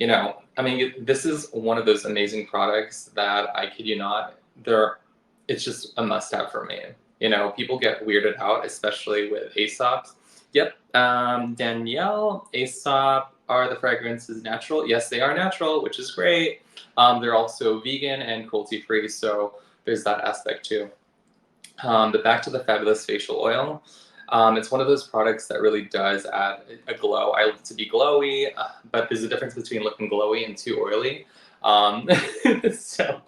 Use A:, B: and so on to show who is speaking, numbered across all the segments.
A: I mean, this is one of those amazing products that I kid you not, it's just a must-have for me. People get weirded out, especially with Aesop's. Yep, Danielle, Aesop, are the fragrances natural? Yes, they are natural, which is great. They're also vegan and cruelty-free, so there's that aspect too. But back to the Fabulous Facial Oil. It's one of those products that really does add a glow. I like to be glowy, but there's a difference between looking glowy and too oily. So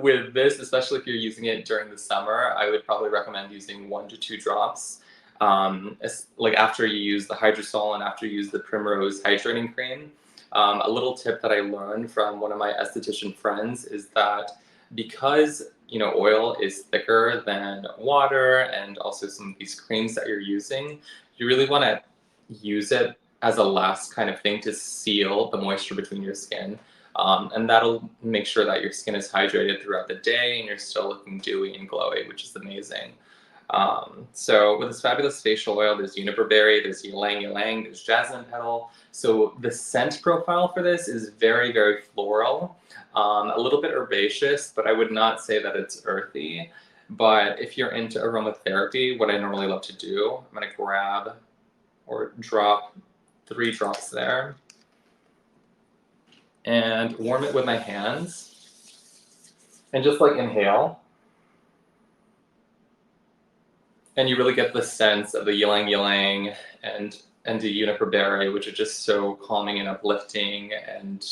A: with this, especially if you're using it during the summer, I would probably recommend using 1 to 2 drops. Like after you use the hydrosol and after you use the Primrose hydrating cream. A little tip that I learned from one of my esthetician friends is that because oil is thicker than water and also some of these creams that you're using, you really want to use it as a last kind of thing to seal the moisture between your skin. And that'll make sure that your skin is hydrated throughout the day and you're still looking dewy and glowy, which is amazing. So with this Fabulous Facial Oil, there's juniper berry, there's ylang ylang, there's jasmine petal. So the scent profile for this is very, very floral, a little bit herbaceous, but I would not say that it's earthy. But if you're into aromatherapy, what I normally love to do, I'm going to grab or drop 3 drops there and warm it with my hands and just like inhale. And you really get the sense of the ylang ylang and the juniper berry, which are just so calming and uplifting. And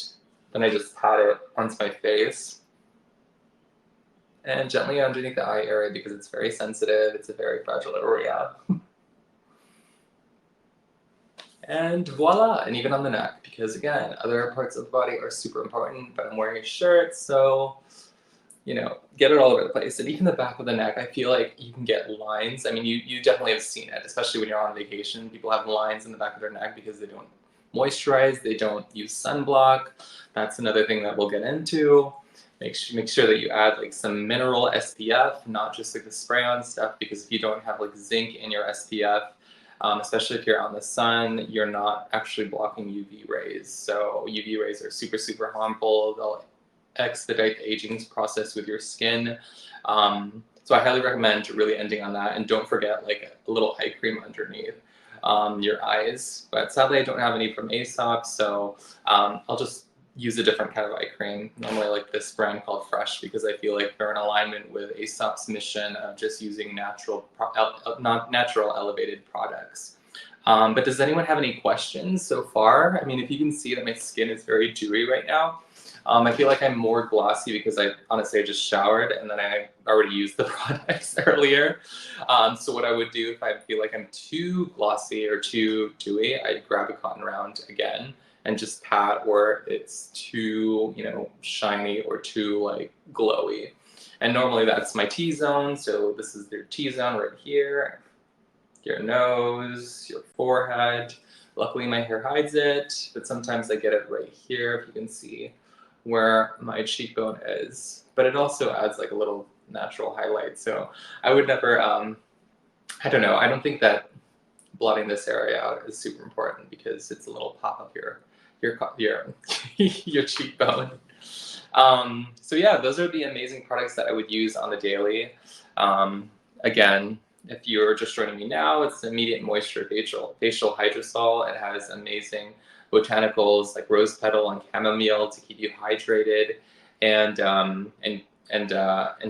A: then I just pat it onto my face and gently underneath the eye area because it's very sensitive. It's a very fragile area. And voila, and even on the neck, because again, other parts of the body are super important, but I'm wearing a shirt, so get it all over the place. And even the back of the neck, I feel like you can get lines. I mean, you definitely have seen it, especially when you're on vacation. People have lines in the back of their neck because they don't moisturize, they don't use sunblock. That's another thing that we'll get into. Make sure that you add like some mineral SPF, not just like the spray-on stuff, because if you don't have like zinc in your SPF, especially if you're on the sun, you're not actually blocking UV rays. So UV rays are super, super harmful. They'll expedite the aging process with your skin. So I highly recommend really ending on that. And don't forget like a little eye cream underneath your eyes. But sadly, I don't have any from Aesop, so I'll just use a different kind of eye cream. Normally I like this brand called Fresh because I feel like they're in alignment with Aesop's mission of just using natural elevated products. But does anyone have any questions so far? I mean, if you can see that my skin is very dewy right now, I feel like I'm more glossy because I just showered and then I already used the products earlier. So what I would do if I feel like I'm too glossy or too dewy, I'd grab a cotton round again and just pat where it's too, shiny or too like glowy. And normally that's my T-zone. So this is your T-zone right here, your nose, your forehead. Luckily my hair hides it, but sometimes I get it right here, if you can see where my cheekbone is. But it also adds like a little natural highlight. So I would never, I don't know, I don't think that blotting this area out is super important because it's a little pop of your your cheekbone. So yeah, those are the amazing products that I would use on the daily. Again, if you're just joining me now, it's Immediate Moisture Facial Hydrosol. It has amazing botanicals like rose petal and chamomile to keep you hydrated and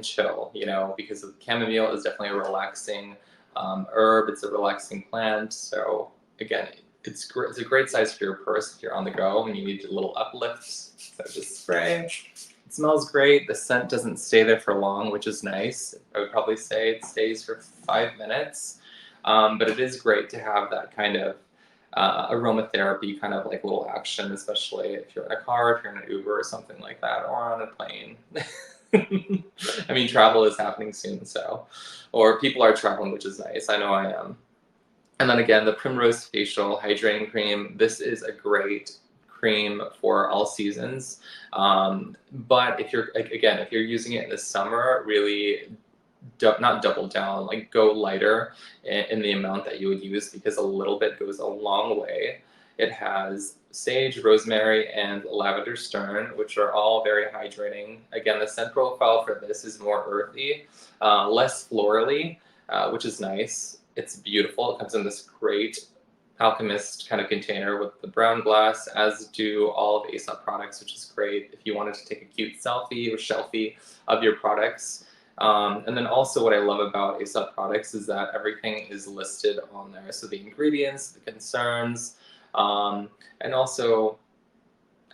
A: chill. Because chamomile is definitely a relaxing herb. It's a relaxing plant. So again, it's a great size for your purse if you're on the go and you need a little uplifts. So just spray. It smells great. The scent doesn't stay there for long, which is nice. I would probably say it stays for 5 minutes. But it is great to have that kind of aromatherapy kind of like little action, especially if you're in a car, if you're in an Uber or something like that, or on a plane. I mean, travel is happening soon, or people are traveling, which is nice. I know I am. And then again, the Primrose Facial Hydrating Cream. This is a great cream for all seasons. But if you're using it in the summer, really not double down, like go lighter in the amount that you would use because a little bit goes a long way. It has sage, rosemary, and lavender stern, which are all very hydrating. Again, the scent profile for this is more earthy, less florally, which is nice. It's beautiful. It comes in this great Alchemist kind of container with the brown glass, as do all of Aesop products, which is great if you wanted to take a cute selfie or shelfie of your products. And then also what I love about Aesop products is that everything is listed on there. So the ingredients, the concerns, and also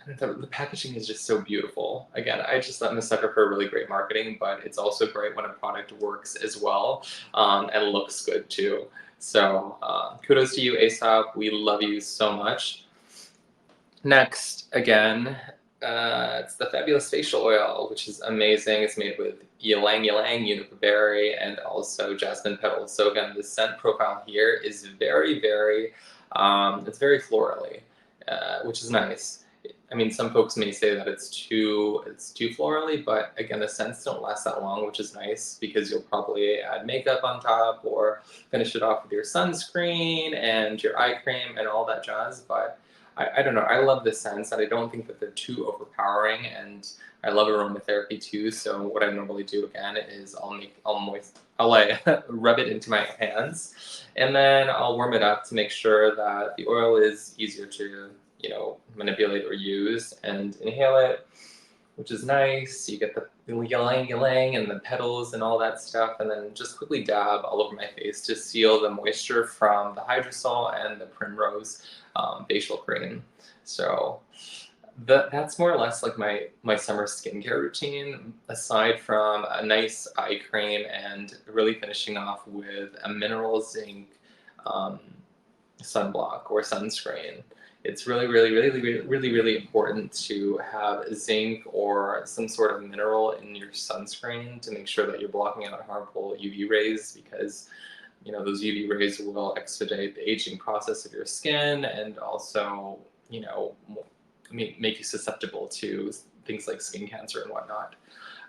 A: the packaging is just so beautiful. Again, I'm a sucker for really great marketing, but it's also great when a product works as well, and looks good too. So kudos to you, Aesop. We love you so much. Next, again, it's the Fabulous Facial Oil, which is amazing. It's made with ylang ylang, juniper berry, and also jasmine petals. So again, the scent profile here is very, very, it's very florally, which is nice. I mean, some folks may say that it's too florally, but again, the scents don't last that long, which is nice because you'll probably add makeup on top or finish it off with your sunscreen and your eye cream and all that jazz. But I don't know. I love the scents, and I don't think that they're too overpowering. And I love aromatherapy too. So what I normally do again is I'll like rub it into my hands, and then I'll warm it up to make sure that the oil is easier to manipulate or use, and inhale it, which is nice. You get the ylang ylang and the petals and all that stuff, and then just quickly dab all over my face to seal the moisture from the hydrosol and the primrose facial cream. So that's more or less like my summer skincare routine, aside from a nice eye cream and really finishing off with a mineral zinc sunblock or sunscreen. It's really, really, really, really, really, really important to have zinc or some sort of mineral in your sunscreen to make sure that you're blocking out harmful UV rays, because those UV rays will expedite the aging process of your skin and also make you susceptible to things like skin cancer and whatnot.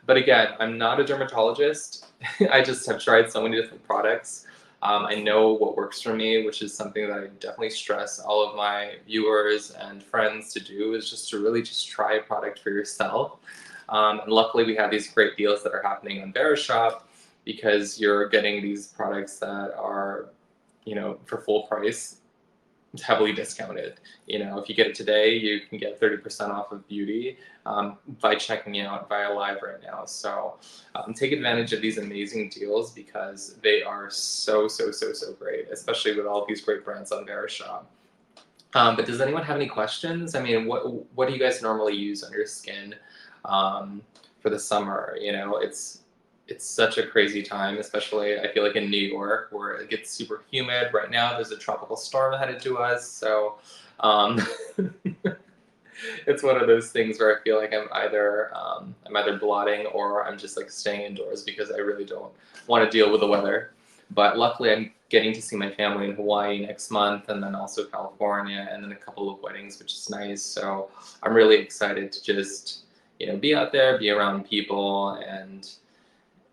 A: But again, I'm not a dermatologist. I just have tried so many different products. I know what works for me, which is something that I definitely stress all of my viewers and friends to do, is just to really just try a product for yourself. And luckily, we have these great deals that are happening on Verishop, because you're getting these products that are, for full price, heavily discounted. If you get it today, you can get 30% off of beauty by checking out via live right now. So take advantage of these amazing deals, because they are so great, especially with all these great brands on Verishop. But does anyone have any questions? I mean, what do you guys normally use on your skin for the summer? It's such a crazy time, especially I feel like in New York, where it gets super humid. Right now, there's a tropical storm headed to us, so it's one of those things where I feel like I'm either blotting or I'm just like staying indoors because I really don't want to deal with the weather. But luckily, I'm getting to see my family in Hawaii next month, and then also California, and then a couple of weddings, which is nice. So I'm really excited to just be out there, be around people,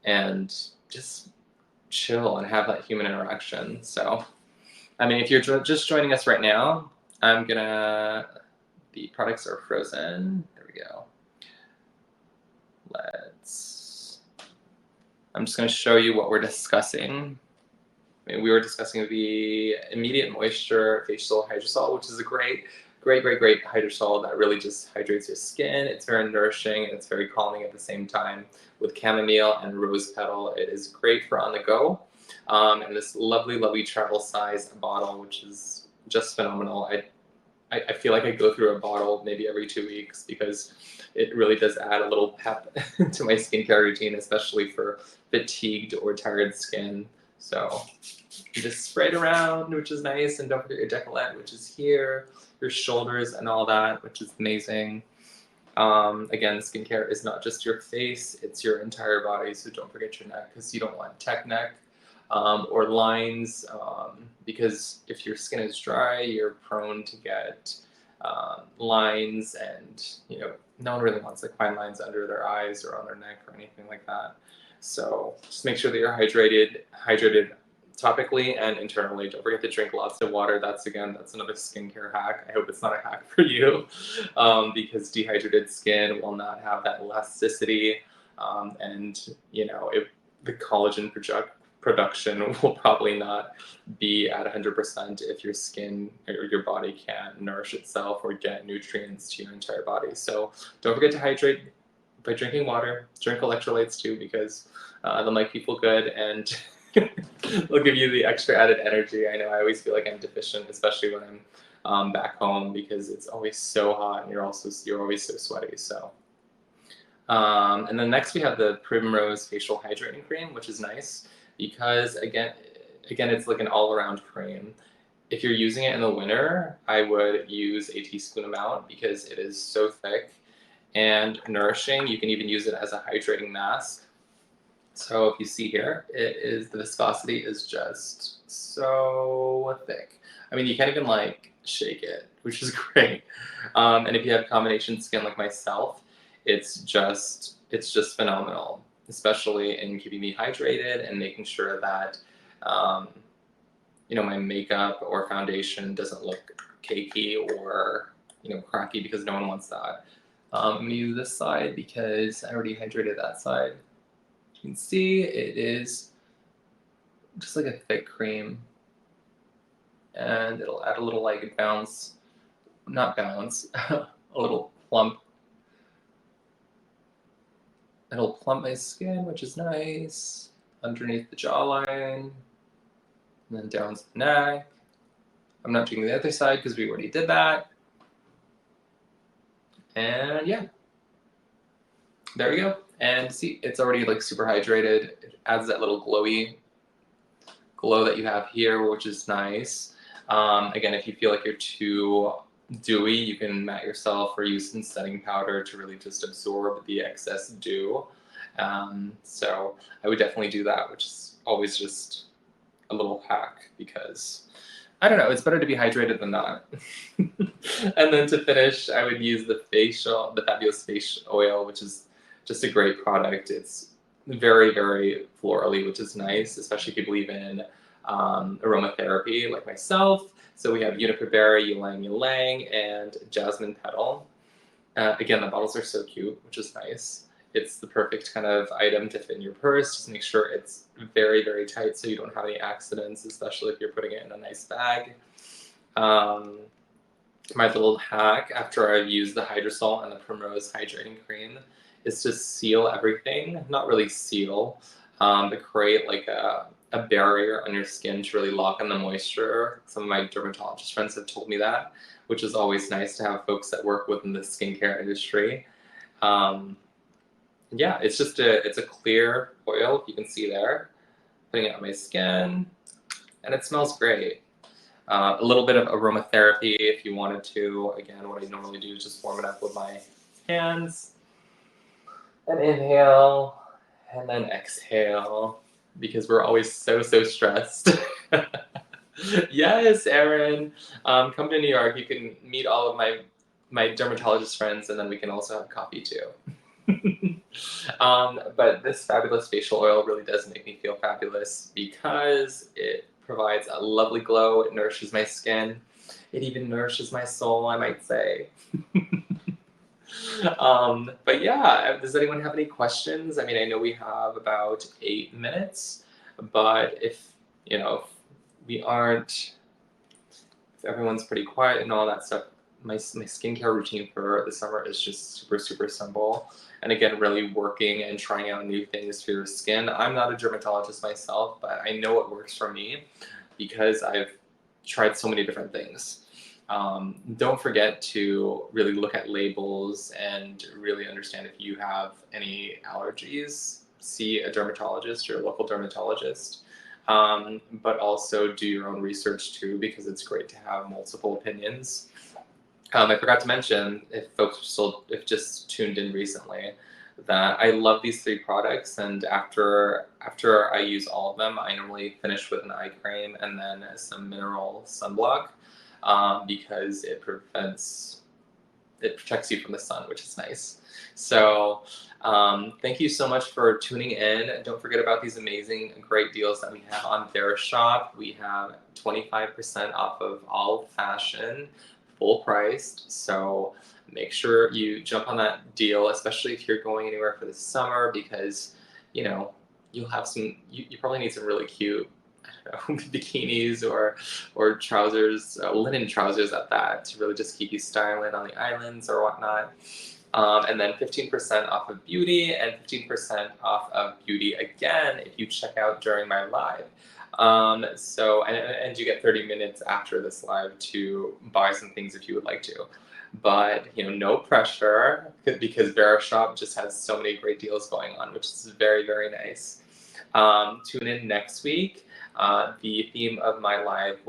A: and just chill and have that human interaction. So, I mean, if you're just joining us right now, the products are frozen. There we go. I'm just gonna show you what we're discussing. I mean, we were discussing the Immediate Moisture Facial Hydrosol, which is a great hydrosol that really just hydrates your skin. It's very nourishing and it's very calming at the same time, with chamomile and rose petal. It is great for on the go. And this lovely travel size bottle, which is just phenomenal. I feel like I go through a bottle maybe every 2 weeks, because it really does add a little pep to my skincare routine, especially for fatigued or tired skin. So you just spray it around, which is nice, and don't forget your décolleté, which is here, your shoulders and all that, which is amazing. Again, skincare is not just your face, it's your entire body, so don't forget your neck, because you don't want tech neck or lines, because if your skin is dry, you're prone to get lines, and no one really wants like fine lines under their eyes or on their neck or anything like that. So just make sure that you're hydrated topically and internally. Don't forget to drink lots of water. That's another skincare hack. I hope it's not a hack for you, because dehydrated skin will not have that elasticity, and the collagen production will probably not be at 100% if your skin or your body can't nourish itself or get nutrients to your entire body. So don't forget to hydrate by drinking water. Drink electrolytes too, because they'll make you feel good and they'll give you the extra added energy. I know I always feel like I'm deficient, especially when I'm back home, because it's always so hot and you're always so sweaty. So, and then next we have the Primrose Facial Hydrating Cream, which is nice because again, it's like an all-around cream. If you're using it in the winter, I would use a teaspoon amount because it is so thick and nourishing. You can even use it as a hydrating mask. So if you see here, the viscosity is just so thick. I mean, you can't even like shake it, which is great. And if you have combination skin like myself, it's just phenomenal, especially in keeping me hydrated and making sure that my makeup or foundation doesn't look cakey or cracky, because no one wants that. I'm gonna use this side because I already hydrated that side. You can see it is just like a thick cream, and it'll add a little like bounce, not bounce, a little plump. It'll plump my skin, which is nice, underneath the jawline, and then down to the neck. I'm not doing the other side because we already did that. And yeah, there we go. And see, it's already like super hydrated. It adds that little glowy glow that you have here, which is nice. Again, if you feel like you're too dewy, you can mat yourself or use some setting powder to really just absorb the excess dew. So I would definitely do that, which is always just a little hack, because I don't know, it's better to be hydrated than not. And then to finish, I would use the Fabulous Face Oil, which is just a great product. It's very, very florally, which is nice, especially if you believe in aromatherapy like myself. So we have juniper berry, ylang ylang, and jasmine petal. Again, the bottles are so cute, which is nice. It's the perfect kind of item to fit in your purse. Just make sure it's very, very tight so you don't have any accidents, especially if you're putting it in a nice bag. My little hack after I've used the Hydrosol and the Primrose Hydrating Cream is to seal everything. Not really seal, but create like a barrier on your skin to really lock in the moisture. Some of my dermatologist friends have told me that, which is always nice to have folks that work within the skincare industry. Yeah, it's a clear oil, you can see there. Putting it on my skin, and it smells great. A little bit of aromatherapy if you wanted to. Again, what I normally do is just warm it up with my hands. And inhale, and then exhale, because we're always so stressed. Yes, Erin. Come to New York. You can meet all of my dermatologist friends, and then we can also have coffee too. But this Fabulous Facial Oil really does make me feel fabulous because it provides a lovely glow. It nourishes my skin. It even nourishes my soul, I might say. But yeah, does anyone have any questions? I mean, I know we have about 8 minutes, but if we aren't, if everyone's pretty quiet and all that stuff, my skincare routine for the summer is just super simple. And again, really working and trying out new things for your skin. I'm not a dermatologist myself, but I know what works for me because I've tried so many different things. Don't forget to really look at labels and really understand if you have any allergies. See a dermatologist, your local dermatologist. But also do your own research too, because it's great to have multiple opinions. I forgot to mention, if folks have just tuned in recently, that I love these 3 products, and after I use all of them, I normally finish with an eye cream and then some mineral sunblock, because it prevents it protects you from the sun, which is nice. So thank you so much for tuning in. Don't forget about these amazing, great deals that we have on Verishop. We have 25% off of all fashion, full priced. So make sure you jump on that deal, especially if you're going anywhere for the summer, because you know you'll have some. You probably need some really cute, I don't know, bikinis or trousers, linen trousers at that, to really just keep you styling on the islands or whatnot. And then 15% off of beauty and 15% off of beauty again if you check out during my live. And you get 30 minutes after this live to buy some things if you would like to. But no pressure, because Verishop just has so many great deals going on, which is very, very nice. Tune in next week. The theme of my live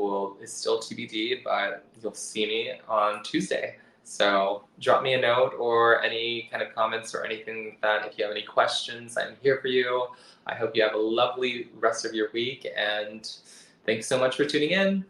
A: is still TBD, but you'll see me on Tuesday. So drop me a note or any kind of comments or anything like that. If you have any questions, I'm here for you. I hope you have a lovely rest of your week, and thanks so much for tuning in.